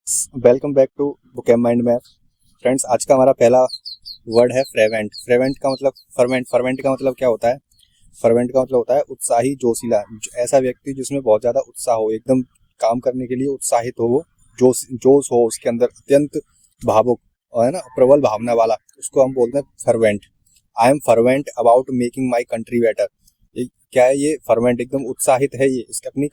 Welcome back to book M mind map. Friends, आज का हमारा पहला वर्ड है फ्रेवेंट। फ्रेवेंट का मतलब फर्वेंट। फर्वेंट का मतलब क्या होता है? फर्वेंट का मतलब होता है उत्साही, जोशीला। ऐसा व्यक्ति जिसमें बहुत ज्यादा उत्साह हो, एकदम काम करने के लिए उत्साहित हो, वो जोश हो उसके अंदर, अत्यंत भावुक और है ना, प्रबल भावना वाला, उसको हम बोलते हैं fervent. I am fervent about making my country better. क्या है ये? फर्वेंट एकदम उत्साहित है ये इसके अपनी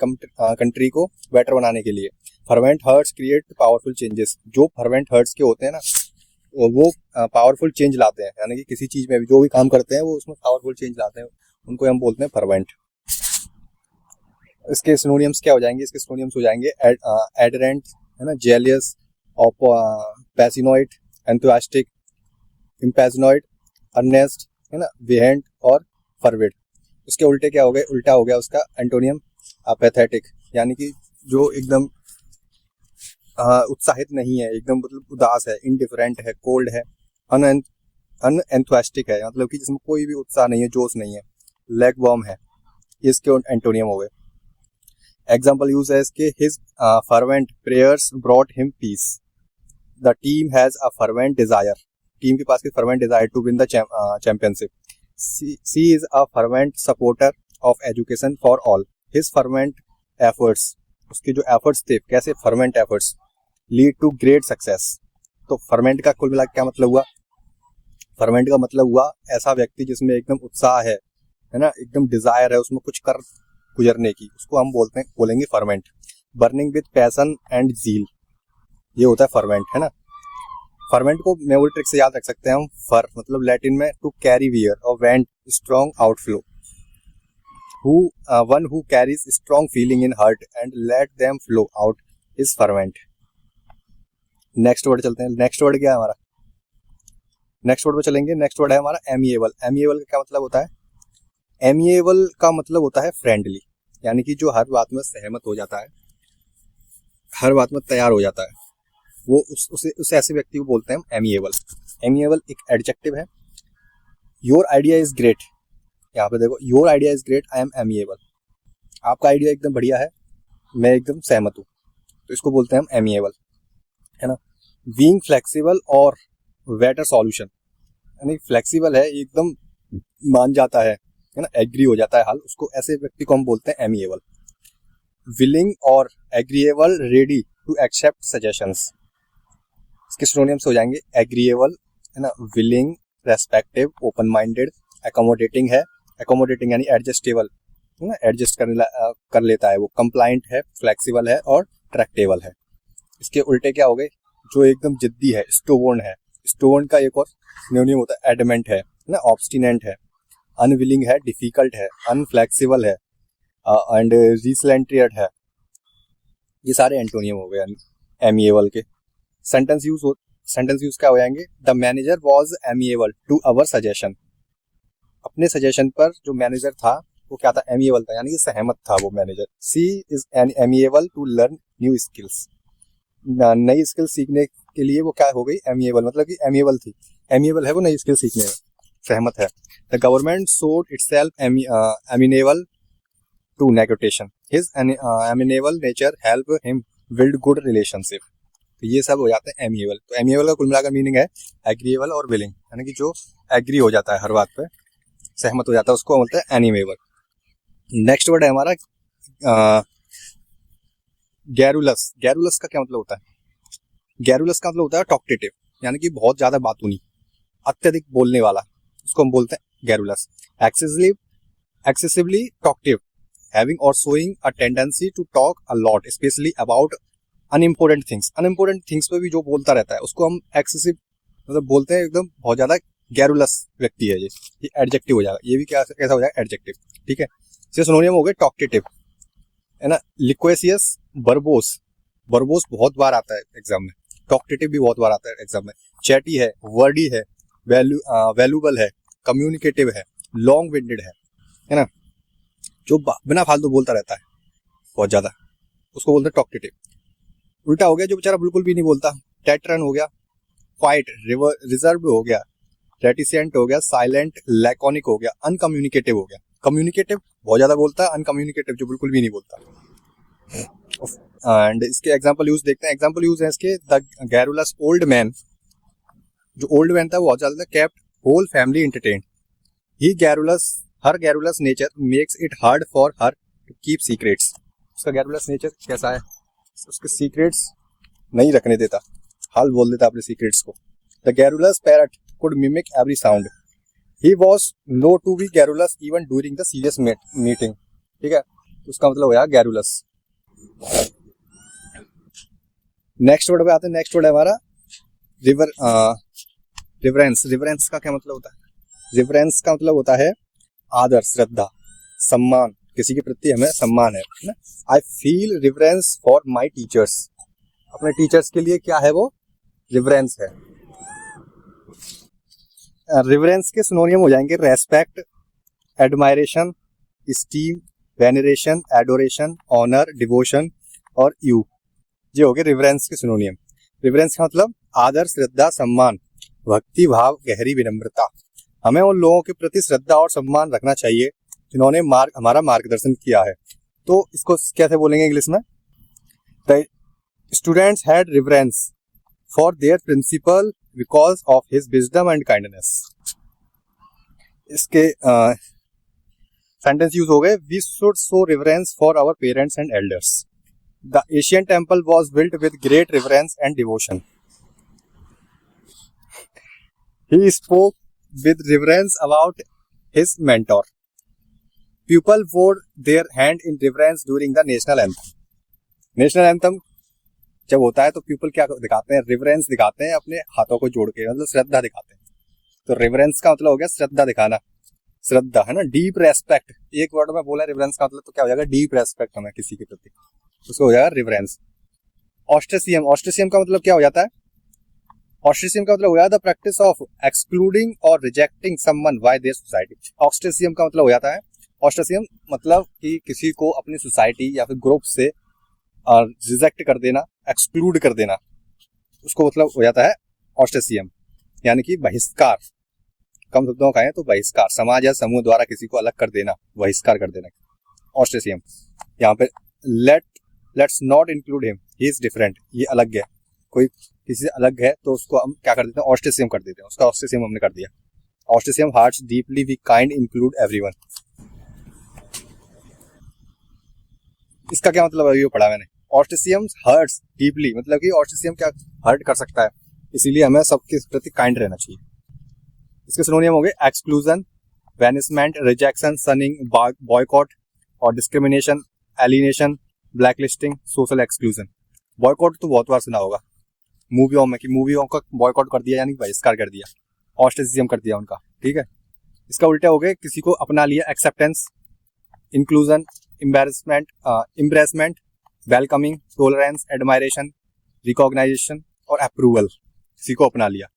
कंट्री को बेटर बनाने के लिए। Fervent hearts create powerful changes. जो फर्वेंट हर्ट्स के होते हैं ना, वो पावरफुल चेंज लाते हैं, यानी कि किसी चीज में भी जो भी काम करते हैं वो उसमें पावरफुल चेंज लाते हैं, उनको हम बोलते हैं फर्वेंट। इसके सिनोनियम्स क्या हो जाएंगे? इसके सिनोनियम्स हो जाएंगे एडरेंट, है ना, जेलियस, पैसिनोइड, एंथुसियास्टिक, इम्पैशनोइड, अर्नेस्ट, है ना, वेहेंट और फर्विड। उसके उल्टे क्या हो गए? उल्टा हो गया उसका एंटोनियम पैथेटिक, यानी कि जो एकदम उत्साहित नहीं है, एकदम मतलब उदास है, इंडिफरेंट है, कोल्ड है, अनएंथुसियास्टिक है, मतलब कि जिसमें कोई भी उत्साह नहीं है, जोश नहीं है, लेग वार्म है। इसके एंटोनियम हो गए। एग्जाम्पल यूज है इसके, his fervent prayers brought him peace. The team has a fervent desire. Team के पास fervent desire to win the championship. She is a fervent supporter of education for all. His fervent efforts, उसके जो efforts थे, कैसे fervent efforts, lead to great success. तो fervent का कुल मिला क्या मतलब हुआ? फर्वेंट का मतलब हुआ ऐसा व्यक्ति जिसमें एकदम उत्साह है ना, एकदम डिजायर है उसमें कुछ कर गुजरने की, उसको हम बोलेंगे fervent. Burning with passion and zeal, ये होता है फर्वेंट, है ना। फर्वेंट को मेमोरी ट्रिक से याद रख सकते हैं हम। फर मतलब लैटिन में टू कैरी वियर, और went strong outflow. One who carries strong feeling in heart and let them flow out is fervent. Next word चलते हैं। नेक्स्ट वर्ड क्या है हमारा? नेक्स्ट वर्ड पे चलेंगे। नेक्स्ट वर्ड है हमारा एमिएबल। एमिएबल का क्या मतलब होता है? एमिएबल का मतलब होता है फ्रेंडली, यानी कि जो हर बात में सहमत हो जाता है, हर बात में तैयार हो जाता है, वो उस ऐसे व्यक्ति को बोलते हैं हम एमिएबल। एमिएबल एक एडजेक्टिव है। योर आइडिया इज ग्रेट, यहाँ पे देखो, your idea is great, I am amiable. आपका आइडिया एकदम बढ़िया है, मैं एकदम सहमत हूँ, तो इसको बोलते हैं हम एमिएबल, है ना। बीइंग फ्लेक्सिबल और बेटर सॉल्यूशन, यानी फ्लेक्सिबल है, एकदम मान जाता है ना, एग्री हो जाता है हल, उसको ऐसे व्यक्ति को हम बोलते हैं एमिएबल। विलिंग और agreeable, ready to accept suggestions. इसके सिनोनिम्स हो जाएंगे एग्रीएबल, है ना, willing, respective, open minded, accommodating है, एकोमोडेटिंग यानी एडजस्टेबल, है ना, एडजस्ट कर लेता है वो, कंप्लाइंट है, फ्लेक्सिबल है और ट्रैक्टेबल है। इसके उल्टे क्या हो गए? जो एकदम जिद्दी है, स्टोबर्न है। स्टोबर्न का एक और सिनोनिम होता है एडमेंट है ना, ऑब्स्टिनेंट है, अनविलिंग है, डिफिकल्ट है, अनफ्लेक्सिबल है एंड रिसलेंट्रियट है। ये सारे एंटोनियम हो गए एमिएबल के। सेंटेंस यूज क्या हो जाएंगे? The manager was amiable to our suggestion. अपने सजेशन पर जो मैनेजर था वो क्या था? एमिएबल था, यानी कि सहमत था वो मैनेजर। She is amiable to learn new skills. नई स्किल सीखने के लिए वो क्या हो गई? एमिएबल, मतलब कि एमिएबल थी, एमिएबल है वो नई स्किल सीखने में, सहमत है। The government showed itself amenable to negotiation. His amenable nature help him build good relationship. तो ये सब हो जाते हैं एमिएबल। तो एमिएबल का कुल मिलाकर मीनिंग है एग्रीएबल और विलिंग, यानी कि जो एग्री हो जाता है, हर बात पे सहमत हो जाता है, उसको बोलते हैं एनिमेबल। नेक्स्ट वर्ड है हमारा गैरुलस। गैरुलस का क्या मतलब होता है? गैरुलस का मतलब होता है टॉक्टेटिव, यानी कि बहुत ज्यादा बातूनी, अत्यधिक बोलने वाला, उसको हम बोलते हैं garrulous. Excessively talkative, having or showing a tendency to talk a lot specially about unimportant things. Unimportant things पे भी जो बोलता रहता है उसको हम एक्सेसिव मतलब बोलते हैं, एकदम बहुत ज्यादा गैरुलस व्यक्ति है ये एडजेक्टिव हो जाएगा। ये भी कैसा हो जाएगा? एडजेक्टिव, ठीक है। सिनोनिम हो गए टॉक्टेटिव, है ना, लिक्वेसियस, बर्बोस। बर्बोस बहुत बार आता है एग्जाम में, टॉक्टेटिव भी बहुत बार आता है एग्जाम में। चैटी है, वर्डी है, वैल्यूबल है, कम्युनिकेटिव है, लॉन्ग विंडेड है ना, जो बिना फालतू बोलता रहता है बहुत ज्यादा, उसको बोलते हैं टॉक्टेटिव। उल्टा हो गया, जो बेचारा बिल्कुल भी नहीं बोलता, टेट्रन हो गया, क्वाइट, रिजर्व हो गया, रेटिसेंट हो गया, साइलेंट, लैकोनिक हो गया, अनकम्युनिकेटिव हो गया। कम्युनिकेटिव बहुत ज्यादा बोलता है, अनकम्युनिकेटिव जो बिल्कुल भी नहीं बोलता। एंड इसके एग्जाम्पल यूज देखते हैं। एग्जाम्पल यूज है इसके, द गैरुलस ओल्ड मैन, जो ओल्ड मैन था वो बहुत ज्यादा kept whole family entertained. He garrulous, her garrulous nature makes it hard for her to keep secrets. उसका गैरुलस नेचर कैसा है, उसके सीक्रेट्स नहीं रखने देता, हाल बोल देता अपने सीक्रेट्स को। The garrulous parrot could mimic every sound. He was known to be garrulous even during the serious meeting. ठीक है, उसका मतलब हो गया गैरुलस। नेक्स्ट वर्ड पे आते हैं। नेक्स्ट वर्ड है हमारा रिवरेंस। रिवरेंस का क्या मतलब होता है? रिवरेंस का मतलब होता है आदर, श्रद्धा, सम्मान, किसी के प्रति हमें सम्मान है ना। I feel reverence for my teachers. अपने टीचर्स के लिए क्या है वो? रिवरेंस है। रिवरेंस के सिनोनियम हो जाएंगे respect, admiration, esteem, veneration, adoration, honour, devotion और यू। ये हो गए रिवरेंस के सिनोनियम। रिवरेंस का मतलब आदर, श्रद्धा, सम्मान, भक्ति भाव, गहरी विनम्रता। हमें उन लोगों के प्रति श्रद्धा और सम्मान रखना चाहिए जिन्होंने हमारा मार्गदर्शन किया है। तो इसको कैसे बोलेंगे इंग्लिश में? The students had reverence for their principal because of his wisdom and kindness. इसके सेंटेंस यूज हो गए, we should show reverence for our parents and elders. The Asian temple was built with great reverence and devotion. He spoke with reverence about his mentor. People wore their hand in reverence during the national anthem. National anthem जब होता है तो people क्या दिखाते हैं? Reverence दिखाते हैं, अपने हाथों को जोड़ के, मतलब श्रद्धा दिखाते हैं। तो रिवरेंस का मतलब हो गया श्रद्धा दिखाना, श्रद्धा है ना। डीप रेस्पेक्ट, एक वर्ड में बोला रिवरेंस का मतलब, तो क्या हो जाएगा? डीप रेस्पेक्ट हमें किसी के प्रति, उसको हो जाएगा रिवरेंस। ऑस्ट्रेसियम, ऑस्ट्रेसियम का मतलब क्या हो जाता है? ऑस्ट्रेसियम का मतलब हो जाता है द प्रैक्टिस ऑफ एक्सक्लूडिंग और rejecting someone by their society. Ostracism का मतलब हो जाता है, ऑस्ट्रेसियम मतलब कि किसी को अपनी सोसाइटी या फिर ग्रुप से रिजेक्ट कर देना, एक्सक्लूड कर देना, उसको मतलब हो जाता है ऑस्ट्रेसियम, यानी कि बहिष्कार। कम शब्दों का है तो बहिष्कार, समाज या समूह द्वारा किसी को अलग कर देना, बहिष्कार कर देना, ऑस्ट्रेसियम। यहाँ पे let's not include him, he is different, ये अलग है, कोई किसी से अलग है तो उसको हम क्या कर देते हैं? ऑस्ट्रेसियम कर देते हैं, उसका ऑस्ट्रेसियम हमने कर दिया। Ostracism hearts deeply we kind include everyone. इसका क्या मतलब है? ये पढ़ा मैंने। ऑस्ट्रेसियम हर्ट्स डीपली, मतलब कि ऑस्ट्रेसियम क्या हर्ट कर सकता है, इसीलिए हमें सबके प्रति काइंड रहना चाहिए। इसके सिनोनियम हो गए एक्सक्लूजन, वैनिशमेंट, रिजेक्शन, सनिंग, बॉयकॉट और discrimination, alienation, blacklisting, social exclusion. Boycott तो बहुत बार सुना होगा मूवियों में, कि मूवियों का बॉयकॉट कर दिया यानी बहिष्कार कर दिया, ऑस्ट्रेसिज्म कर दिया उनका। ठीक है, इसका उल्टा हो गया किसी को अपना लिया, acceptance, inclusion, embracement, welcoming, tolerance, admiration, recognization और अप्रूवल, किसी को अपना लिया।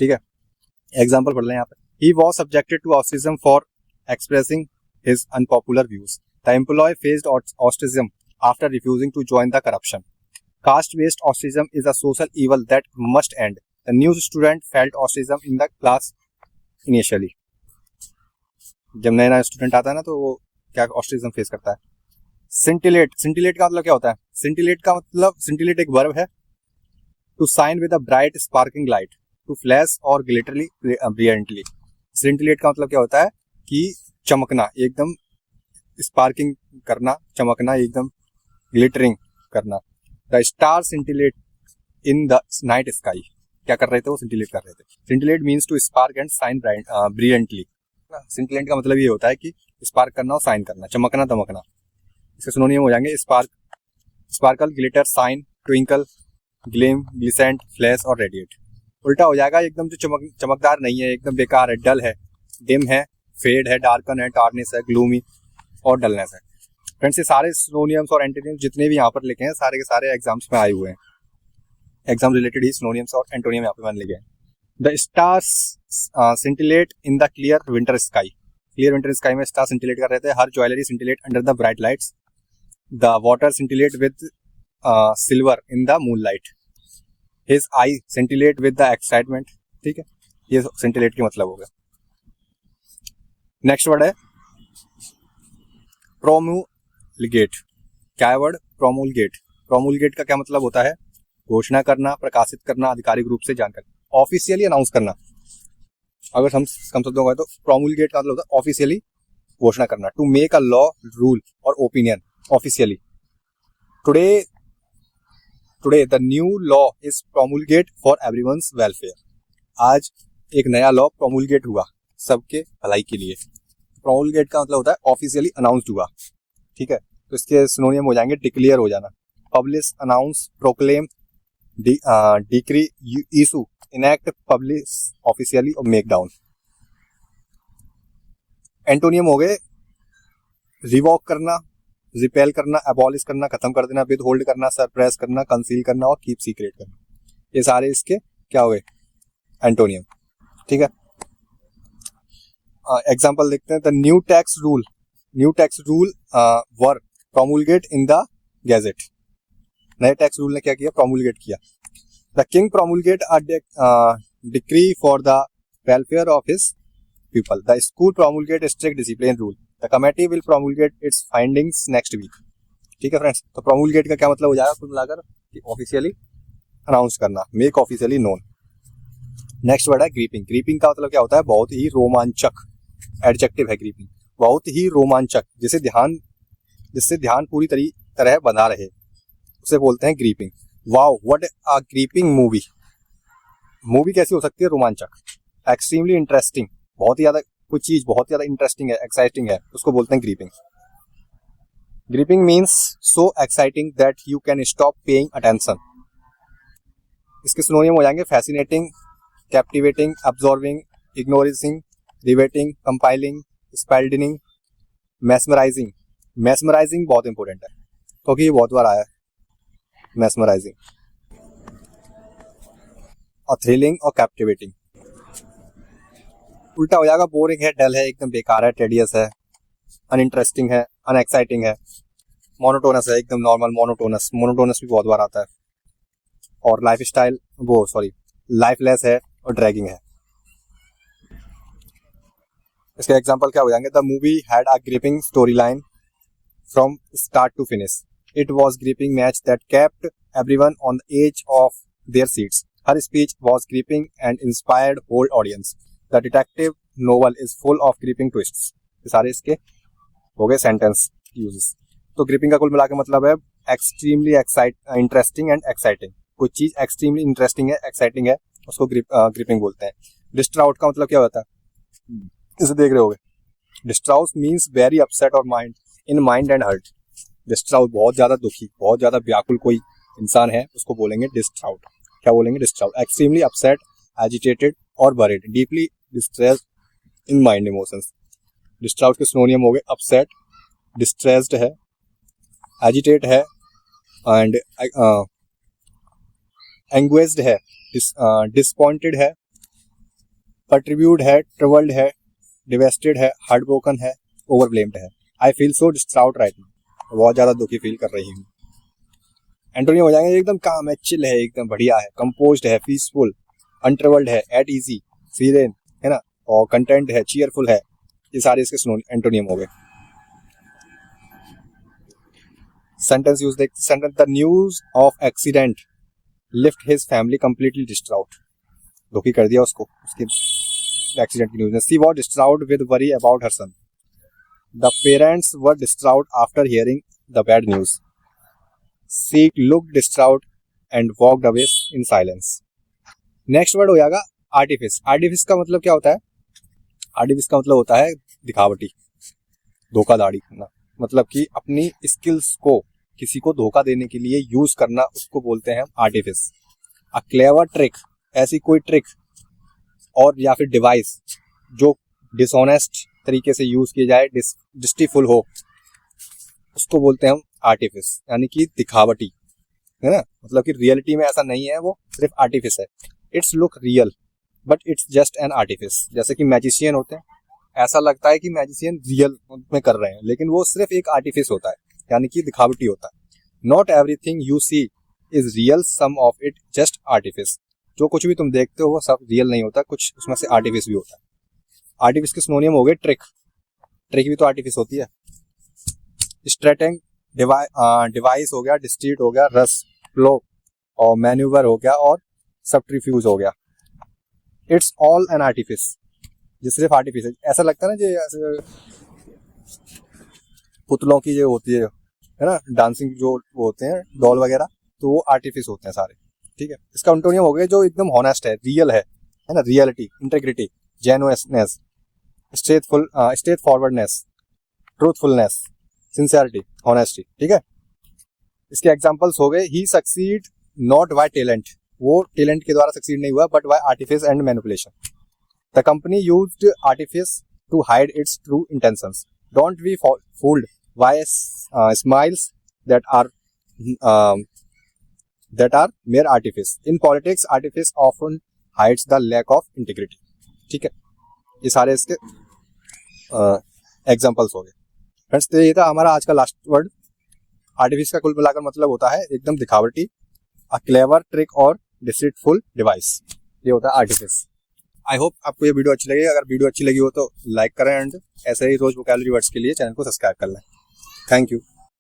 ठीक है, एग्जाम्पल पढ़ लें यहाँ पे। He was subjected to ostracism for expressing his unpopular views. The employee faced ostracism after refusing to join the corruption. Caste-based ostracism is a social evil that must end. The new student felt ostracism in the class initially. जब नया student आता है ना तो वो क्या ऑस्ट्रिज्म face करता है। सिंटिलेट, सिंटिलेट का मतलब क्या होता है? सिंटिलेट का मतलब, सिंटिलेट एक वर्ब है, to shine with a bright sparking light, to flash or glitterly brilliantly. Scintillate का मतलब क्या होता है? कि चमकना, एकदम स्पार्किंग करना, चमकना, एकदम ग्लिटरिंग करना। The star scintillate in the night sky. क्या कर रहे थे? वो सिंटिलेट कर रहे थे। Scintillate means to spark and shine brilliantly. Scintillate का मतलब ये होता है कि स्पार्क करना और शाइन करना, चमकना, दमकना। इसके सिनोनियम हो जाएंगे spark, sparkle, glitter, shine, twinkle, gleam, glisten, flash और रेडिएट। उल्टा हो जाएगा एकदम जो चमकदार नहीं है, एकदम बेकार है, डल है, डिम है, फेड है, डार्कन है, टार्निश है, ग्लूमी और डलनेस है। फ्रेंड्स, ये सारे सिनोनियम्स और एंटोनिम्स जितने भी यहाँ पर लिखे हैं, सारे के सारे एग्जाम्स में आए हुए हैं। एग्जाम रिलेटेड ही सिनोनिम्स और एंटोनियम यहाँ पे मैंने लिखे हैं। The stars scintillate in the clear winter sky. Clear winter sky में स्टार सिंटिलेट कर रहे थे। Her jewellery scintillate under the bright lights. The water scintillate with silver in the moon light. His eye scintillate with the excitement. ठीक है, ये सिंटिलेट के मतलब हो गया। नेक्स्ट वर्ड है प्रोम्यूलिगेट। क्या है वर्ड? प्रोमulgate। प्रोमulgate का क्या मतलब होता है? घोषणा करना, प्रकाशित करना, आधिकारिक रूप से जानकारी, ऑफिशियली अनाउंस करना। अगर हम कम शब्दों में तो प्रोमulgate का मतलब होता है ऑफिशियली घोषणा करना, to make a law, rule और opinion officially. Today the new law is promulgate for everyone's welfare. आज एक नया लॉ प्रोमulgate हुआ सबके भलाई के लिए। प्रोमulgate का मतलब होता है ऑफिशियली अनाउंस्ड हुआ, ठीक है। तो इसके सिनोनियम हो जाएंगे डिक्लेयर हो जाना, publish, announce, proclaim, decree, issue, enact, publish officially और मेक डाउन। एंटोनियम हो गए रिवॉक करना, रिपेल करना, एबॉलिश करना, खत्म कर देना, विद होल्ड करना, सरप्रेस करना, कंसील करना और कीप सीक्रेट करना। ये सारे इसके क्या हो गए? एंटोनियम, ठीक है। एग्जाम्पल देखते हैं। The new tax rule were promulgate in the gazette. नए टैक्स रूल ने क्या किया? प्रोमulgate किया। The king promulgate a decree for the welfare of his people. The school promulgate strict discipline rule. The committee will promulgate its findings next week. ठीक है friends, तो प्रोमulgate का क्या मतलब हो जाएगा कुल मिलाकर? कि ऑफिशियली अनाउंस करना, make officially known. Next word है ग्रीपिंग। ग्रीपिंग का मतलब क्या होता है? बहुत ही रोमांचक, एडजेक्टिव है ग्रीपिंग, बहुत ही रोमांचक, जिससे ध्यान पूरी तरह बंधा रहे, उसे बोलते हैं gripping. Wow what a gripping movie. Movie कैसी हो सकती है? रोमांचक। एक्सट्रीमली इंटरेस्टिंग, बहुत ही ज्यादा, कोई चीज बहुत ज्यादा इंटरेस्टिंग है, एक्साइटिंग है, उसको बोलते हैं gripping. Gripping means so exciting that you can stop paying attention. इसके सिनोनियम हो जाएंगे fascinating, captivating, absorbing, ignoring, riveting, compelling, spellbinding, mesmerising. Mesmerising बहुत इंपॉर्टेंट है क्योंकि ये बहुत बार आया है, मैस्मराइजिंग। और थ्रिलिंग और कैप्टिवेटिंग। उल्टा हो जाएगा बोरिंग है, डल है, एकदम बेकार है, टेडियस है, अनइंटरेस्टिंग है, अनएक्साइटिंग है, मोनोटोनस है, एकदम नॉर्मल, मोनोटोनस भी बहुत बार आता है। और लाइफलेस है और ड्रैगिंग है। इसके एग्जांपल क्या हो जाएंगे? The movie had a gripping story line from start to finish. It was gripping match that kept everyone on the edge of their seats. Her speech was gripping and inspired whole audience. The detective novel is full of gripping twists. ये सारे इसके हो गए sentence uses. तो gripping का कुल मिला के मतलब है एक्सट्रीमली इंटरेस्टिंग एंड एक्साइटिंग। कोई चीज एक्सट्रीमली इंटरेस्टिंग है, एक्साइटिंग है, उसको ग्रिपिंग बोलते हैं। डिस्ट्राउट का मतलब क्या होता है? इसे देख रहे होगे। डिस्ट्राउट मीन्स वेरी अपसेट और माइंड एंड हर्ट। डिस्ट्राउट बहुत ज्यादा दुखी, बहुत ज्यादा व्याकुल कोई इंसान है, उसको बोलेंगे डिस्ट्राउट। क्या बोलेंगे? डिस्ट्राउट। एक्सट्रीमली अपसेट, एजिटेटेड और worried, deeply distressed in mind emotions. Distraught के सिनोनियम हो गए अपसेट, डिस्ट्रेस्ड है, एजिटेट है एंड एंग्वेज्ड है, डिसपॉइंटेड है, परट्रीब्यूड है, ट्रबल्ड है, डिवेस्टेड है, हार्ट ब्रोकन है, ओवरब्लेम्ड है। I feel so distraught right now. बहुत ज्यादा दुखी फील कर रही हूँ। एंटोनियम हो जाएंगे एकदम काम है, चिल है, एकदम बढ़िया है, कंपोज्ड है, पीसफुल, अनट्रबल्ड है, एट इजी, सीरेन है ना, और कंटेंट है, चीयरफुल है। ये सारे इसके एंटोनियम हो गए। सेंटेंस यूज देखते। Sentence the news of accident left his family completely distraught. दुखी कर दिया उसको उसके एक्सीडेंट की न्यूज ने। She was distraught with worry about her son. The parents were distraught after hearing the bad news. She looked distraught and walked away in silence. Next word हो जाएगा artifice. Artifice का मतलब क्या होता है? Artifice का मतलब होता है दिखावटी, धोखाधड़ी करना, मतलब कि अपनी स्किल्स को किसी को धोखा देने के लिए यूज करना, उसको बोलते हैं आर्टिफिस। अ क्लेवर ट्रिक, ऐसी कोई ट्रिक और या फिर डिवाइस जो डिसऑनेस्ट तरीके से यूज किया जाए, डिस्टिफुल हो, उसको बोलते हैं हम आर्टिफिस, यानी कि दिखावटी, है ना। मतलब कि रियलिटी में ऐसा नहीं है, वो सिर्फ आर्टिफिस है। It's look real but it's just an artifice. जैसे कि मैजिशियन होते हैं, ऐसा लगता है कि मैजिशियन रियल में कर रहे हैं, लेकिन वो सिर्फ एक आर्टिफिस होता है, यानी कि दिखावटी होता है। Not everything you see is real, some of it just artifice. जो कुछ भी तुम देखते हो वो सब रियल नहीं होता, कुछ उसमें से आर्टिफिस भी होता है। आर्टिफिस के सिनोनियम हो गए ट्रिक। ट्रिक भी तो आर्टिफिस होती है। डिवाइस हो गया, डिस्ट्रीट हो गया, रस, फ्लो और मैन्यूवर हो गया और सबट्रीफ्यूज हो गया। इट्स ऑल एन आर्टिफिस, ये सिर्फ आर्टिफिस है। ऐसा लगता है ना जो ऐसे पुतलों की जो होती है ना, डांसिंग जो वो होते हैं डॉल वगैरह, तो वो आर्टिफिस होते हैं सारे। ठीक है, इसका एंटोनियम हो गया जो एकदम हॉनेस्ट है, रियल है ना, reality, integrity, genuineness, straightforwardness, truthfulness, sincerity, honesty. ठीक है, इसके एग्जांपल्स हो गए, he succeed not by talent, वो टैलेंट के द्वारा सक्सीड नहीं हुआ but by artifice and manipulation. The company used artifice to hide its true intentions, don't be fooled by smiles that are mere artifice. In politics, artifice often hides the lack of integrity. ठीक है, ये सारे इसके examples हो गए। Friends, तो ये था हमारा आज का लास्ट वर्ड। आर्टिफिस का कुल मिलाकर मतलब होता है एकदम दिखावटी, अ क्लेवर ट्रिक और डिसीटफुल डिवाइस, ये होता है आर्टिफिस। आई होप आपको ये वीडियो अच्छी लगी। अगर वीडियो अच्छी लगी हो तो लाइक करें एंड ऐसे ही रोज वोकैबुलरी वर्ड्स के लिए चैनल को सब्सक्राइब कर लें। Thank you.